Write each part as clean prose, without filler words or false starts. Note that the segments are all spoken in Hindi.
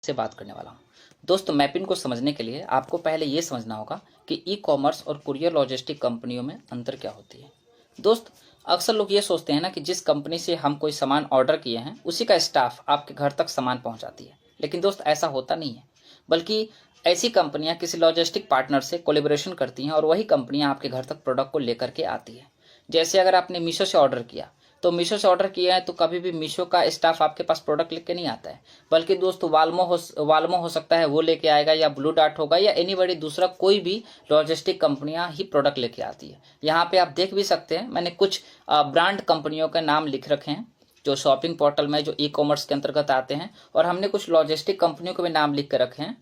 से बात करने वाला हूँ। दोस्तों, मैपिंग को समझने के लिए आपको पहले ये समझना होगा कि ई कॉमर्स और कुरियर लॉजिस्टिक कंपनियों में अंतर क्या होती है। दोस्त, अक्सर लोग ये सोचते हैं ना कि जिस कंपनी से हम कोई सामान ऑर्डर किए हैं उसी का स्टाफ आपके घर तक सामान पहुंचाती है, लेकिन दोस्त ऐसा होता नहीं है। बल्कि ऐसी कंपनियां किसी लॉजिस्टिक पार्टनर से कोलेबोरेशन करती हैं और वही कंपनियां आपके घर तक प्रोडक्ट को लेकर के आती है। जैसे अगर आपने मीशो से ऑर्डर किया, तो मीशो से ऑर्डर किया है तो कभी भी मीशो का स्टाफ आपके पास प्रोडक्ट लेके नहीं आता है, बल्कि दोस्त वालमो हो सकता है, वो लेके आएगा, या ब्लू डार्ट होगा, या एनीबडी दूसरा कोई भी लॉजिस्टिक कंपनियां ही प्रोडक्ट लेके आती है। यहाँ पे आप देख भी सकते हैं, मैंने कुछ ब्रांड कंपनियों के नाम लिख रखे हैं जो शॉपिंग पोर्टल में जो ई कॉमर्स के अंतर्गत आते हैं, और हमने कुछ लॉजिस्टिक कंपनियों के भी नाम लिख के रखे हैं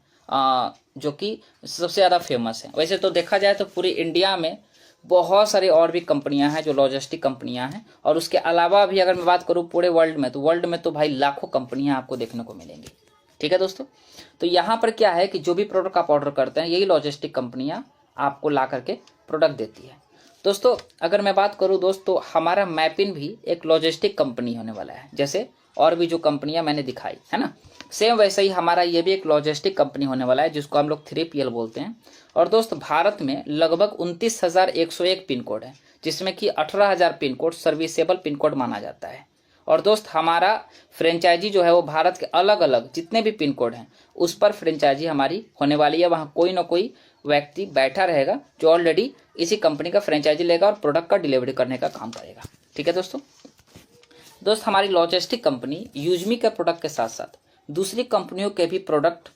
जो कि सबसे ज़्यादा फेमस हैं। वैसे तो देखा जाए तो पूरी इंडिया में बहुत सारी और भी कंपनियां हैं जो लॉजिस्टिक कंपनियां हैं, और उसके अलावा भी अगर मैं बात करूं पूरे वर्ल्ड में तो भाई लाखों कंपनियां आपको देखने को मिलेंगी। ठीक है दोस्तों, तो यहाँ पर क्या है कि जो भी प्रोडक्ट आप ऑर्डर करते हैं यही लॉजिस्टिक कंपनियां आपको ला करके प्रोडक्ट देती है। दोस्तों, अगर मैं बात करूं दोस्तों, हमारा मैपिन भी एक लॉजिस्टिक कंपनी होने वाला है, जैसे और भी जो कंपनियां मैंने दिखाई है ना, सेम वैसे ही हमारा ये भी एक लॉजिस्टिक कंपनी होने वाला है, जिसको हम लोग 3PL बोलते हैं। और दोस्त, भारत में लगभग 29,101 पिन कोड है, जिसमें कि 18,000 pin code serviceable pin code माना जाता है। और दोस्त, हमारा फ्रेंचाइजी जो है वो भारत के अलग अलग जितने भी पिन कोड हैं उस पर फ्रेंचाइजी हमारी होने वाली है। वहाँ कोई ना कोई व्यक्ति बैठा रहेगा जो ऑलरेडी इसी कंपनी का फ्रेंचाइजी लेगा और प्रोडक्ट का डिलीवरी करने का काम करेगा। ठीक है दोस्तों, हमारी लॉजिस्टिक कंपनी यूजमी के प्रोडक्ट के साथ साथ दूसरी कंपनियों के भी प्रोडक्ट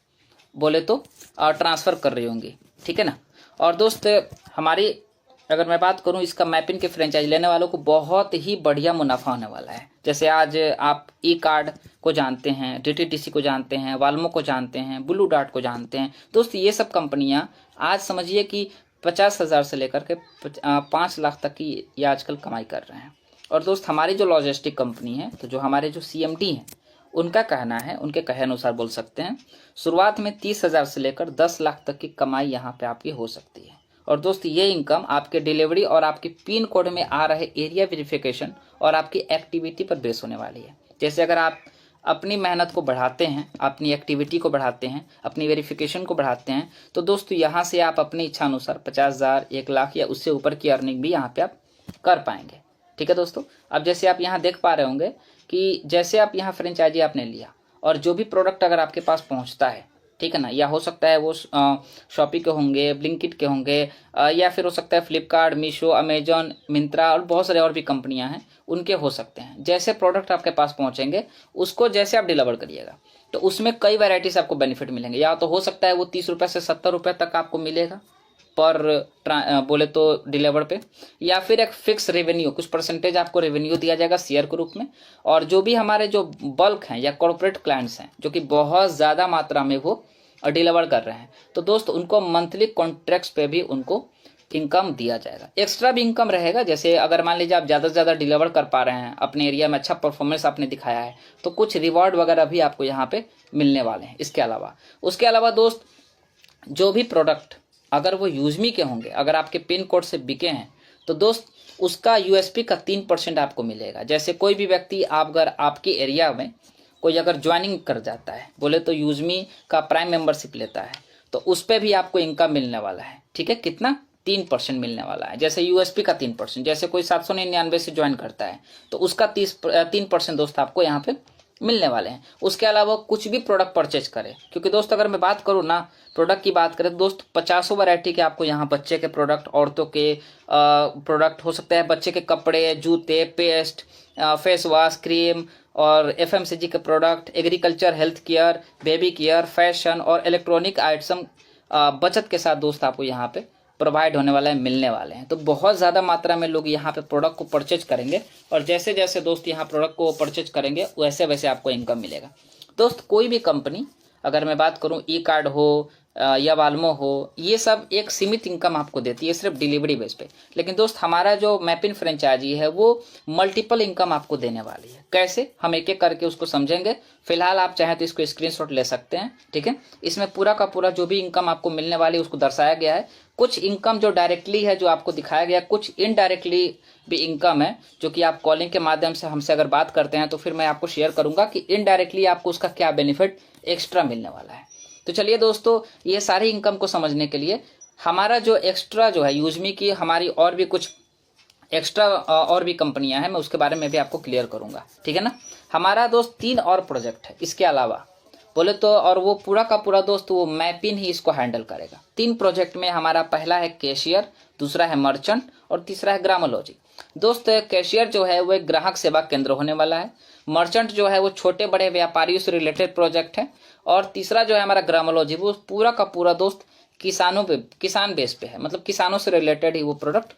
बोले तो ट्रांसफ़र कर रही होंगी। ठीक है ना। और दोस्त, हमारी अगर मैं बात करूं, इसका मैपिंग के फ्रेंचाइज लेने वालों को बहुत ही बढ़िया मुनाफा होने वाला है। जैसे आज आप ई कार्ड को जानते हैं, DTTC को जानते हैं, वाल्मो को जानते हैं, ब्लू डार्ट को जानते हैं। दोस्त, ये सब कंपनियां आज समझिए कि 50,000 से लेकर के 5 लाख तक की ये आजकल कमाई कर रहे हैं। और दोस्त, हमारी जो लॉजिस्टिक कंपनी है, तो जो हमारे जो CMD हैं, उनका कहना है, उनके कहे अनुसार बोल सकते हैं, शुरुआत में 30,000 से लेकर 10 लाख तक की कमाई यहाँ पे आपकी हो सकती है। और दोस्त, ये इनकम आपके डिलीवरी और आपके पिन कोड में आ रहे एरिया वेरिफिकेशन और आपकी एक्टिविटी पर बेस होने वाली है। जैसे अगर आप अपनी मेहनत को बढ़ाते हैं, अपनी एक्टिविटी को बढ़ाते हैं, अपनी वेरिफिकेशन को बढ़ाते हैं, तो दोस्तों यहाँ से आप अपनी इच्छा अनुसार 50,000, 1 लाख या उससे ऊपर की अर्निंग भी यहाँ पे आप कर पाएंगे। ठीक है दोस्तों, अब जैसे आप यहाँ देख पा रहे होंगे कि जैसे आप यहाँ फ्रेंचाइजी आपने लिया और जो भी प्रोडक्ट अगर आपके पास पहुँचता है, ठीक है ना, या हो सकता है वो शॉपी के होंगे, ब्लिंकिट के होंगे, या फिर हो सकता है फ्लिपकार्ट, मीशो, अमेजॉन, मिंत्रा और बहुत सारे और भी कंपनियां हैं, उनके हो सकते हैं। जैसे प्रोडक्ट आपके पास पहुंचेंगे उसको जैसे आप डिलीवर करिएगा तो उसमें कई वैरायटीज आपको बेनिफिट मिलेंगे। या तो हो सकता है वो 30 रुपये से 70 रुपये तक आपको मिलेगा पर बोले तो डिलीवर पे, या फिर एक फिक्स रेवेन्यू, कुछ परसेंटेज आपको रेवेन्यू दिया जाएगा शेयर के रूप में। और जो भी हमारे जो बल्क हैं या कॉर्पोरेट क्लाइंट्स हैं जो कि बहुत ज़्यादा मात्रा में वो डिलीवर कर रहे हैं, तो दोस्त उनको मंथली कॉन्ट्रैक्ट्स पे भी उनको इनकम दिया जाएगा। एक्स्ट्रा भी इनकम रहेगा, जैसे अगर मान लीजिए आप ज़्यादा से ज़्यादा डिलीवर कर पा रहे हैं, अपने एरिया में अच्छा परफॉर्मेंस आपने दिखाया है, तो कुछ रिवॉर्ड वगैरह भी आपको यहाँ पे मिलने वाले हैं। उसके अलावा दोस्त, जो भी प्रोडक्ट अगर वो यूजमी के होंगे, अगर आपके पिन कोड से बिके हैं, तो दोस्त उसका USP का 3% आपको मिलेगा। जैसे कोई भी व्यक्ति अगर आपके एरिया में कोई अगर ज्वाइनिंग कर जाता है, बोले तो यूजमी का प्राइम मेंबरशिप लेता है, तो उस पर भी आपको इनकम मिलने वाला है। ठीक है, कितना? 3% मिलने वाला है। जैसे USP का 3%, जैसे कोई 799 से ज्वाइन करता है तो उसका 3% दोस्त आपको यहाँ पे मिलने वाले हैं। उसके अलावा कुछ भी प्रोडक्ट परचेज करें, क्योंकि दोस्त अगर मैं बात करूँ ना, प्रोडक्ट की बात करें दोस्त, 50 वैरायटी के आपको यहाँ बच्चे के प्रोडक्ट, औरतों के प्रोडक्ट, हो सकता है बच्चे के कपड़े, जूते, पेस्ट, फेस वॉश, क्रीम, और FMCG के product, agriculture, health care, baby care, fashion और इलेक्ट्रॉनिक आइटम बचत के साथ दोस्त आपको यहाँ पे प्रोवाइड होने वाला है, मिलने वाले हैं। तो बहुत ज़्यादा मात्रा में लोग यहाँ पे प्रोडक्ट को परचेज करेंगे, और जैसे जैसे दोस्त यहाँ प्रोडक्ट को परचेज करेंगे वैसे वैसे आपको इनकम मिलेगा। दोस्त, कोई भी कंपनी, अगर मैं बात करूँ ई कार्ड हो या वाल्मो हो, ये सब एक सीमित इनकम आपको देती है सिर्फ डिलीवरी बेस पे। लेकिन दोस्त हमारा जो मैपिन फ्रेंचाइजी है वो मल्टीपल इनकम आपको देने वाली है। कैसे, हम एक एक करके उसको समझेंगे। फिलहाल आप चाहें तो इसको स्क्रीनशॉट ले सकते हैं, ठीक है। इसमें पूरा का पूरा जो भी इनकम आपको मिलने वाली है उसको दर्शाया गया है। कुछ इनकम जो डायरेक्टली है जो आपको दिखाया गया, कुछ इनडायरेक्टली भी इनकम है जो कि आप कॉलिंग के माध्यम से हमसे अगर बात करते हैं तो फिर मैं आपको शेयर करूंगा कि इनडायरेक्टली आपको उसका क्या बेनिफिट एक्स्ट्रा मिलने वाला है। तो चलिए दोस्तों, ये सारी इनकम को समझने के लिए हमारा जो एक्स्ट्रा जो है यूजमी की हमारी और भी कुछ एक्स्ट्रा और भी कंपनियां हैं, मैं उसके बारे में भी आपको क्लियर करूंगा, ठीक है ना। हमारा दोस्त 3 और प्रोजेक्ट है इसके अलावा बोले तो, और वो पूरा का पूरा दोस्त वो मैपिन ही इसको हैंडल करेगा। 3 प्रोजेक्ट में हमारा पहला है कैशियर, दूसरा है मर्चेंट और तीसरा है ग्रामोलॉजी। दोस्त कैशियर जो है वो एक ग्राहक सेवा केंद्र होने वाला है, मर्चेंट जो है वो छोटे बड़े व्यापारियों से रिलेटेड प्रोजेक्ट है, और तीसरा जो है हमारा ग्रामोलॉजी वो पूरा का पूरा दोस्त किसानों पे, किसान बेस पे है, मतलब किसानों से रिलेटेड ही वो प्रोडक्ट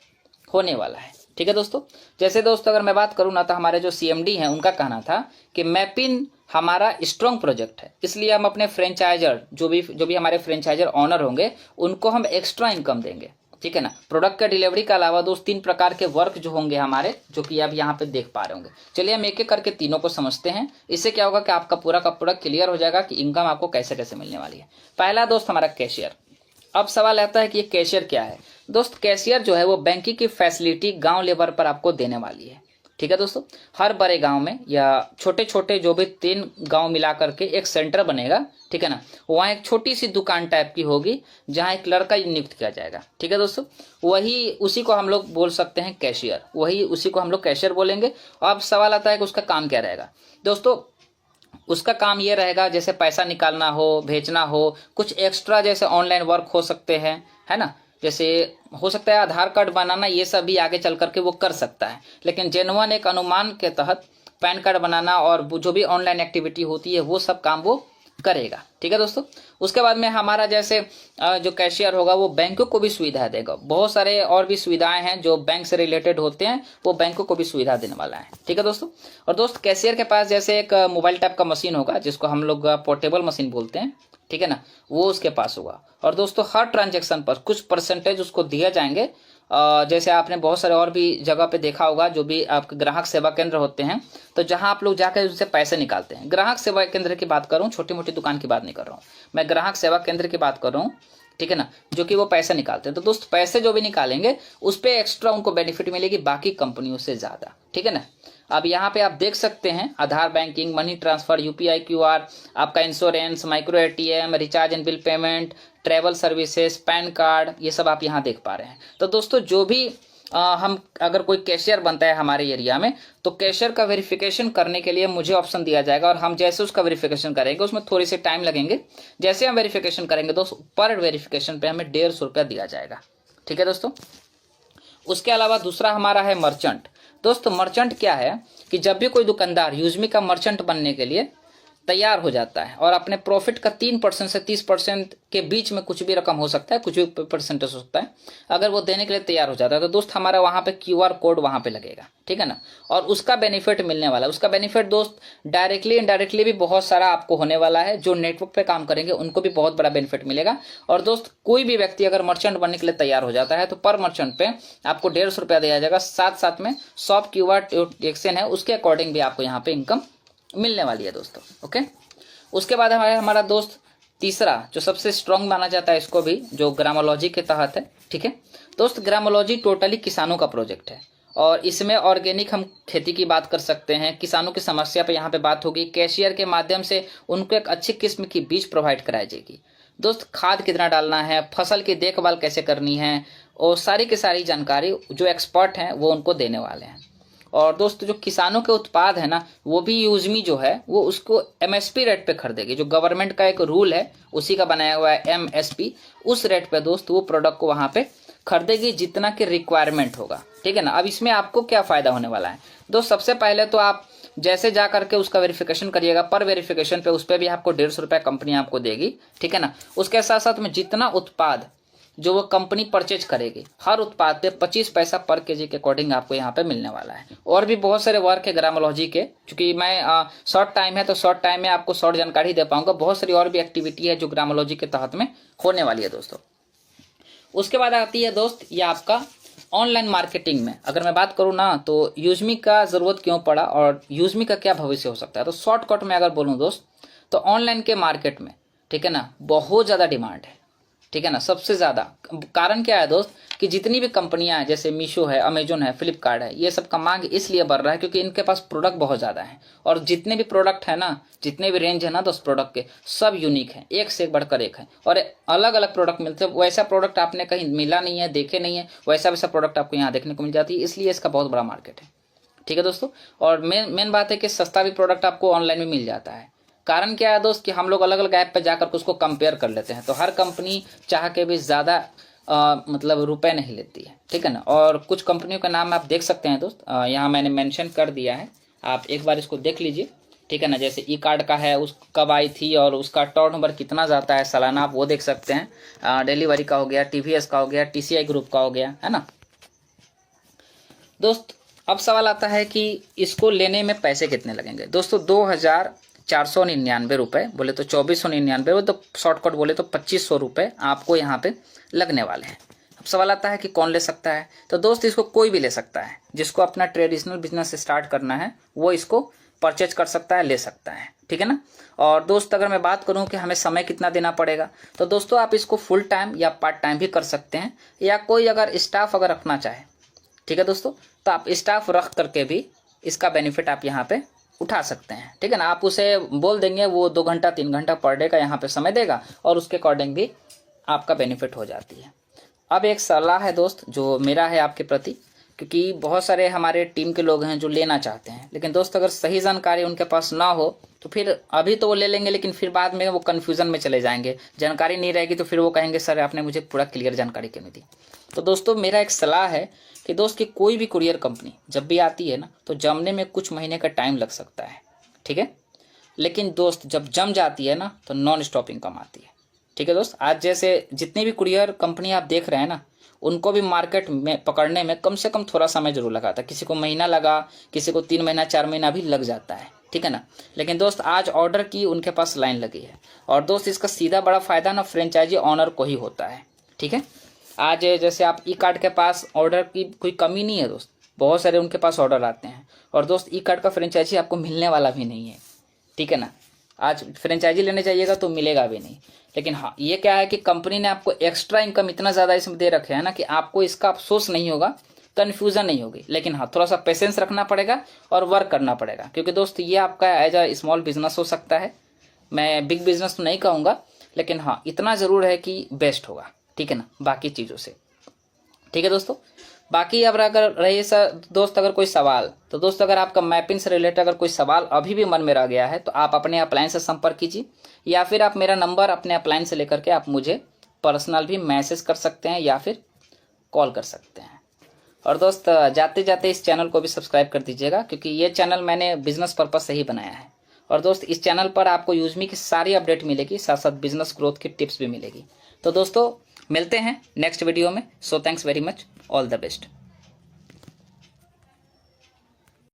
होने वाला है, ठीक है दोस्तों। जैसे दोस्तों अगर मैं बात करूं ना तो हमारे जो सीएमडी हैं उनका कहना था कि मैपिन हमारा स्ट्रॉन्ग प्रोजेक्ट है, इसलिए हम अपने फ्रेंचाइजर जो भी हमारे फ्रेंचाइजर ऑनर होंगे उनको हम एक्स्ट्रा इनकम देंगे, ठीक है ना। प्रोडक्ट का डिलीवरी के अलावा दोस्त 3 प्रकार के वर्क जो होंगे हमारे, जो कि आप यहाँ पे देख पा रहे होंगे। चलिए हम एक एक करके तीनों को समझते हैं। इससे क्या होगा कि आपका पूरा का पूरा क्लियर हो जाएगा कि इनकम आपको कैसे कैसे मिलने वाली है। पहला दोस्त हमारा कैशियर। अब सवाल आता है कि ये कैशियर क्या है। दोस्त कैशियर जो है वो बैंकिंग की फैसिलिटी गांव लेवल पर आपको देने वाली है, ठीक है दोस्तों। हर बड़े गांव में या छोटे छोटे जो भी 3 गांव मिला करके एक सेंटर बनेगा, ठीक है ना। वहाँ एक छोटी सी दुकान टाइप की होगी जहाँ एक लड़का नियुक्त किया जाएगा, ठीक है दोस्तों। वही उसी को हम लोग बोल सकते हैं कैशियर, वही उसी को हम लोग कैशियर बोलेंगे। अब सवाल आता है कि उसका काम क्या रहेगा। दोस्तों उसका काम ये रहेगा जैसे पैसा निकालना हो, भेजना हो, कुछ एक्स्ट्रा जैसे ऑनलाइन वर्क हो सकते हैं, है ना। जैसे हो सकता है आधार कार्ड बनाना, ये सब भी आगे चल करके वो कर सकता है। लेकिन जेन्युइन एक अनुमान के तहत पैन कार्ड बनाना और जो भी ऑनलाइन एक्टिविटी होती है वो सब काम वो करेगा, ठीक है दोस्तों। उसके बाद में हमारा जैसे जो कैशियर होगा वो बैंकों को भी सुविधा देगा। बहुत सारे और भी सुविधाएं हैं जो बैंक से रिलेटेड होते हैं, वो बैंकों को भी सुविधा देने वाला है, ठीक है दोस्तों। और दोस्त कैशियर के पास जैसे एक मोबाइल टाइप का मशीन होगा जिसको हम लोग पोर्टेबल मशीन बोलते हैं, ठीक है ना, वो उसके पास होगा। और दोस्तों हर ट्रांजेक्शन पर कुछ परसेंटेज उसको दिए जाएंगे। जैसे आपने बहुत सारे और भी जगह पे देखा होगा, जो भी आपके ग्राहक सेवा केंद्र होते हैं, तो जहां आप लोग जाकर उनसे पैसे निकालते हैं। ग्राहक सेवा केंद्र की बात कर रहा हूँ, छोटी मोटी दुकान की बात नहीं कर रहा हूँ, मैं ग्राहक सेवा केंद्र की बात कर रहा हूँ, ठीक है ना, जो कि वो पैसे निकालते हैं। तो दोस्त पैसे जो भी निकालेंगे उस पर एक्स्ट्रा उनको बेनिफिट मिलेगी बाकी कंपनियों से ज्यादा, ठीक है ना। अब यहाँ पे आप देख सकते हैं Aadhaar banking, money transfer, UPI QR, आपका insurance, micro ATM, recharge and bill payment, travel services, PAN card, ये सब आप यहाँ देख पा रहे हैं। तो दोस्तों जो भी हम अगर कोई कैशियर बनता है हमारे एरिया में, तो कैशियर का वेरिफिकेशन करने के लिए मुझे ऑप्शन दिया जाएगा, और हम जैसे उसका वेरिफिकेशन करेंगे उसमें थोड़ी सी टाइम लगेंगे। जैसे हम वेरिफिकेशन करेंगे दोस्त पर वेरिफिकेशन पे हमें 150 रुपया दिया जाएगा, ठीक है दोस्तों। उसके अलावा दूसरा हमारा है मर्चेंट। दोस्तों मर्चेंट क्या है कि जब भी कोई दुकानदार यूजमी का मर्चेंट बनने के लिए तैयार हो जाता है और अपने प्रॉफिट का 3% से 30% के बीच में कुछ भी रकम हो सकता है, कुछ भी परसेंटेज हो सकता है, अगर वो देने के लिए तैयार हो जाता है तो दोस्त हमारा वहां पे क्यूआर कोड वहां पे लगेगा, ठीक है ना। और उसका बेनिफिट मिलने वाला है। उसका बेनिफिट दोस्त डायरेक्टली इनडायरेक्टली भी बहुत सारा आपको होने वाला है। जो नेटवर्क पे काम करेंगे उनको भी बहुत बड़ा बेनिफिट मिलेगा। और दोस्त कोई भी व्यक्ति अगर मर्चेंट बनने के लिए तैयार हो जाता है तो पर मर्चेंट पे आपको 150 रुपया दिया जाएगा। साथ साथ में सॉफ्ट क्यूआर टैक्सेन है, उसके अकॉर्डिंग भी आपको यहाँ पे इनकम मिलने वाली है दोस्तों, ओके। उसके बाद हमारा दोस्त तीसरा जो सबसे स्ट्रांग माना जाता है इसको भी, जो ग्रामोलॉजी के तहत है, ठीक है दोस्त। ग्रामोलॉजी टोटली किसानों का प्रोजेक्ट है और इसमें ऑर्गेनिक हम खेती की बात कर सकते हैं। किसानों की समस्या पे यहाँ पे बात होगी। कैशियर के माध्यम से उनको एक अच्छी किस्म की बीज प्रोवाइड कराई जाएगी। दोस्त खाद कितना डालना है, फसल की देखभाल कैसे करनी है, और सारी की सारी जानकारी जो एक्सपर्ट हैं वो उनको देने वाले हैं। और दोस्त जो किसानों के उत्पाद है ना, वो भी यूजमी जो है वो उसको एमएसपी रेट पे खरीदेगी। जो गवर्नमेंट का एक रूल है उसी का बनाया हुआ है एमएसपी, उस रेट पे दोस्त वो प्रोडक्ट को वहां पे खरीदेगी जितना की रिक्वायरमेंट होगा, ठीक है ना। अब इसमें आपको क्या फायदा होने वाला है दोस्त, सबसे पहले तो आप जैसे जा करके उसका वेरिफिकेशन करिएगा, पर वेरिफिकेशन पे उस पर भी आपको 150 रुपया कंपनी आपको देगी, ठीक है ना। उसके साथ साथ में जितना उत्पाद जो वो कंपनी परचेज करेगी, हर उत्पाद पे 25 पैसा पर केजी के अकॉर्डिंग आपको यहाँ पे मिलने वाला है। और भी बहुत सारे वर्क है ग्रामोलॉजी के, क्योंकि मैं शॉर्ट टाइम है तो शॉर्ट टाइम में आपको शॉर्ट जानकारी दे पाऊंगा। बहुत सारी और भी एक्टिविटी है जो ग्रामोलॉजी के तहत में होने वाली है दोस्तों। उसके बाद आती है दोस्त ये आपका ऑनलाइन मार्केटिंग में अगर मैं बात करूं ना, तो यूजमी का जरूरत क्यों पड़ा और यूजमी का क्या भविष्य हो सकता है। तो शॉर्टकट में अगर बोलूं दोस्त, तो ऑनलाइन के मार्केट में, ठीक है ना, बहुत ज़्यादा डिमांड है, ठीक है ना, सबसे ज़्यादा। कारण क्या है दोस्त कि जितनी भी कंपनियां हैं, जैसे मीशो है, अमेजोन है, फ्लिपकार्ट है, ये सब का मांग इसलिए बढ़ रहा है क्योंकि इनके पास प्रोडक्ट बहुत ज़्यादा है। और जितने भी प्रोडक्ट है ना, जितने भी रेंज है ना दोस्त प्रोडक्ट के, सब यूनिक है, एक से एक बढ़कर एक है, और अलग अलग प्रोडक्ट मिलते हैं। वैसा प्रोडक्ट आपने कहीं मिला नहीं है, देखे नहीं है, वैसा वैसा प्रोडक्ट आपको यहाँ देखने को मिल जाती है, इसलिए इसका बहुत बड़ा मार्केट है, ठीक है दोस्तों। और मेन बात है कि सस्ता भी प्रोडक्ट आपको ऑनलाइन में मिल जाता है। कारण क्या है दोस्त कि हम लोग अलग अलग ऐप पे जाकर के उसको कंपेयर कर लेते हैं, तो हर कंपनी चाह के भी ज़्यादा मतलब रुपए नहीं लेती है, ठीक है ना। और कुछ कंपनियों का नाम आप देख सकते हैं दोस्त, यहाँ मैंने मेंशन कर दिया है, आप एक बार इसको देख लीजिए, ठीक है ना। जैसे ई कार्ड का है, उस कब आई थी और उसका टर्नओवर कितना जाता है सालाना, आप वो देख सकते हैं। डिलीवरी का हो गया, टीवीएस का हो गया, टीसीआई ग्रुप का हो गया, है ना दोस्त। अब सवाल आता है कि इसको लेने में पैसे कितने लगेंगे दोस्तों। 2499 रुपये बोले तो 2499, तो शॉर्टकट बोले तो 2500 रुपये आपको यहाँ पे लगने वाले हैं। अब सवाल आता है कि कौन ले सकता है। तो दोस्त इसको कोई भी ले सकता है, जिसको अपना ट्रेडिशनल बिजनेस स्टार्ट करना है वो इसको परचेज कर सकता है, ले सकता है, ठीक है ना। और दोस्त अगर मैं बात करूं कि हमें समय कितना देना पड़ेगा, तो दोस्तों आप इसको फुल टाइम या पार्ट टाइम भी कर सकते हैं, या कोई अगर स्टाफ अगर रखना चाहे, ठीक है दोस्तों, तो आप स्टाफ रख करके भी इसका बेनिफिट आप यहाँ पे उठा सकते हैं, ठीक है ना। आप उसे बोल देंगे, वो 2 घंटा 3 घंटा पर डे का यहाँ पे समय देगा और उसके अकॉर्डिंग भी आपका बेनिफिट हो जाती है। अब एक सलाह है दोस्त जो मेरा है आपके प्रति, क्योंकि बहुत सारे हमारे टीम के लोग हैं जो लेना चाहते हैं, लेकिन दोस्त अगर सही जानकारी उनके पास ना हो तो फिर अभी तो वो ले लेंगे, लेकिन फिर बाद में वो कन्फ्यूजन में चले जाएंगे, जानकारी नहीं रहेगी तो फिर वो कहेंगे सर आपने मुझे पूरा क्लियर जानकारी क्यों नहीं दी। तो दोस्तों मेरा एक सलाह है कि दोस्त की कोई भी कुरियर कंपनी जब भी आती है ना, तो जमने में कुछ महीने का टाइम लग सकता है, ठीक है, लेकिन दोस्त जब जम जाती है ना तो नॉन स्टॉपिंग कम आती है, ठीक है दोस्त। आज जैसे जितनी भी कुरियर कंपनी आप देख रहे हैं ना, उनको भी मार्केट में पकड़ने में कम से कम थोड़ा समय जरूर लगा था, किसी को महीना लगा, किसी को 3 महीना 4 महीना भी लग जाता है, ठीक है ना। लेकिन दोस्त आज ऑर्डर की उनके पास लाइन लगी है, और दोस्त इसका सीधा बड़ा फायदा ना फ्रेंचाइजी ऑनर को ही होता है, ठीक है। आज जैसे आप ई कार्ड के पास ऑर्डर की कोई कमी नहीं है दोस्त, बहुत सारे उनके पास ऑर्डर आते हैं, और दोस्त ई कार्ड का फ्रेंचाइजी आपको मिलने वाला भी नहीं है, ठीक है ना। आज फ्रेंचाइजी लेने जाइएगा तो मिलेगा भी नहीं, लेकिन हाँ ये क्या है कि कंपनी ने आपको एक्स्ट्रा इनकम इतना ज़्यादा इसमें दे रखे है ना कि आपको इसका अफसोस नहीं होगा, कन्फ्यूजन नहीं होगी। लेकिन हाँ थोड़ा सा पेशेंस रखना पड़ेगा और वर्क करना पड़ेगा, क्योंकि दोस्त ये आपका एज अ स्मॉल बिजनेस हो सकता है, मैं बिग बिजनेस तो नहीं कहूँगा, लेकिन हाँ इतना ज़रूर है कि बेस्ट होगा, ठीक है ना, बाकी चीज़ों से, ठीक है दोस्तों। बाकी अब अगर रही सर दोस्त अगर कोई सवाल, तो दोस्त अगर आपका मैपिंग से रिलेटेड अगर कोई सवाल अभी भी मन में रह गया है तो आप अपने अपलाइन से संपर्क कीजिए, या फिर आप मेरा नंबर अपने अपलाइन से लेकर के आप मुझे पर्सनल भी मैसेज कर सकते हैं या फिर कॉल कर सकते हैं। और दोस्त जाते जाते इस चैनल को भी सब्सक्राइब कर दीजिएगा, क्योंकि ये चैनल मैंने बिजनेस पर्पज से ही बनाया है। और दोस्त इस चैनल पर आपको यूजमी की सारी अपडेट मिलेगी, साथ साथ बिजनेस ग्रोथ की टिप्स भी मिलेगी। तो दोस्तों मिलते हैं नेक्स्ट वीडियो में। So thanks very much, all the best.